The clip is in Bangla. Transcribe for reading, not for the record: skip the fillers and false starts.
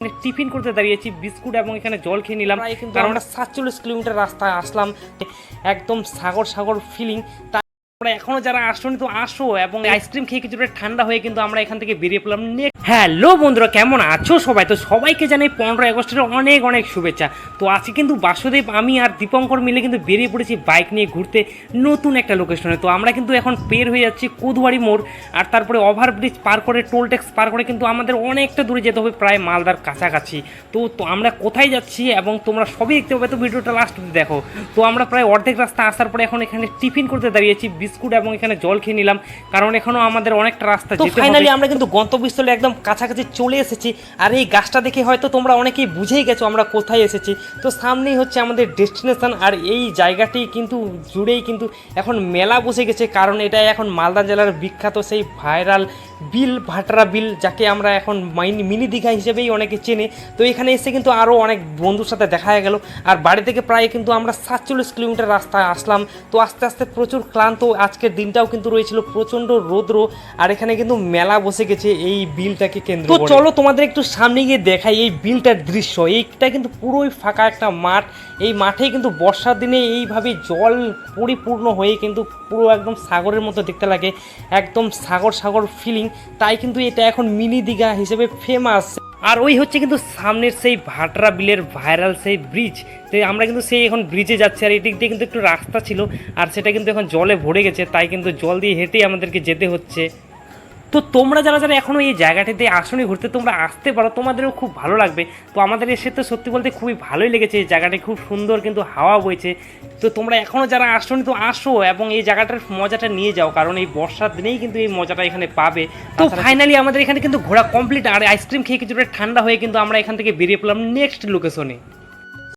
টিফিন করতে দাঁড়িয়েছি, বিস্কুট এবং এখানে জল খেয়ে নিলাম। কারণ আমরা 47 কিলোমিটার রাস্তায় আসলাম, একদম সাগর সাগর ফিলিং। আমরা এখনো যারা আসনি তো আসো, এবং আইসক্রিম খেয়ে কিছুটা ঠান্ডা হয়ে কিন্তু আমরা এখান থেকে বেরিয়ে পড়লাম। হ্যালো বন্ধুরা, কেমন আছো সবাই? তো সবাইকে জানাই 15 আগস্টের অনেক অনেক শুভেচ্ছা। তো আজকে কিন্তু বাসুদেব, আমি আর দীপঙ্কর মিলে কিন্তু বেরিয়ে পড়েছি বাইক নিয়ে ঘুরতে নতুন একটা লোকেশনে। তো আমরা কিন্তু এখন পের হয়ে যাচ্ছি কোদুয়ারি মোড়, আর তারপরে ওভারব্রিজ পার করে, টোল ট্যাক্স পার করে কিন্তু আমাদের অনেকটা দূরে যেতে হবে, প্রায় মালদার কাছাকাছি। তো আমরা কোথায় যাচ্ছি এবং তোমরা সবই দেখতে পাবে, তো ভিডিওটা লাস্ট অবধি দেখো। তো আমরা প্রায় অর্ধেক রাস্তা আসার পরে এখন এখানে টিফিন করতে দাঁড়িয়েছি, বিস্কুট এবং এখানে জল খেয়ে নিলাম, কারণ এখনও আমাদের অনেকটা রাস্তা যেতে হবে। ফাইনালি আমরা কিন্তু গন্তব্যস্থলে একদম কাছাকাছি চলে এসেছি। আর এই গাছটা দেখে হয়তো তোমরা অনেকেই বুঝেই গেছো আমরা কোথায় এসেছি। তো সামনেই হচ্ছে আমাদের ডেস্টিনেশন, আর এই জায়গাটি কিন্তু জুড়েই কিন্তু এখন মেলা বসে গেছে, কারণ এটা এখন মালদা জেলার বিখ্যাত সেই ভাইরাল বিল, ভাটরা বিল, যাকে আমরা এখন মিনি দীঘা হিসেবেই অনেকে চেনে। তো এখানে এসে কিন্তু আরও অনেক বন্ধুর সাথে দেখা হয়ে গেল। আর বাড়ি থেকে প্রায় কিন্তু আমরা 47 কিলোমিটার রাস্তায় আসলাম। তো আস্তে আস্তে প্রচুর ক্লান্ত, আজকের দিনটাও কিন্তু রয়েছিল প্রচণ্ড রৌদ্র, আর এখানে কিন্তু মেলা বসে গেছে এই বিলটাকে কেন্দ্র করে। তো চলো তোমাদের একটু সামনে গিয়ে দেখাই এই বিলটার দৃশ্য। এইটা কিন্তু পুরোই ফাঁকা একটা মাঠ। এই মাঠে কিন্তু বর্ষার দিনে এইভাবে জল পরিপূর্ণ হয়ে কিন্তু পুরো একদম সাগরের মতো দেখতে লাগে, একদম সাগর সাগর ফিলিং। তাই কিন্তু এটা এখন মিনি দীঘা হিসেবে ফেমাস। আর ওই হচ্ছে কিন্তু সামনের সেই ভাটরা বিলের ভাইরাল সেই ব্রিজ। তো আমরা কিন্তু সেই এখন ব্রিজে যাচ্ছি, আর এদিক দিয়ে কিন্তু একটু রাস্তা ছিল, আর সেটা কিন্তু এখন জলে ভরে গেছে, তাই কিন্তু জল দিয়ে হেঁটেই আমাদেরকে যেতে হচ্ছে। তো তোমরা যারা যারা এখনও এই জায়গাটিতে আসনি ঘুরতে, তোমরা আসতে পারো, তোমাদেরও খুব ভালো লাগবে। তো আমাদের এসে তো সত্যি বলতে খুবই ভালোই লেগেছে, এই জায়গাটি খুব সুন্দর, কিন্তু হাওয়া বইছে। তো তোমরা এখনও যারা আসনি তো আসো, এবং এই জায়গাটার মজাটা নিয়ে যাও, কারণ এই বর্ষার দিনেই কিন্তু এই মজাটা এখানে পাবে। তো ফাইনালি আমাদের এখানে কিন্তু ঘোরা কমপ্লিট, আর আইসক্রিম খেয়ে কিছুটা ঠান্ডা হয়ে কিন্তু আমরা এখান থেকে বেরিয়ে পড়লাম নেক্সট লোকেশনে।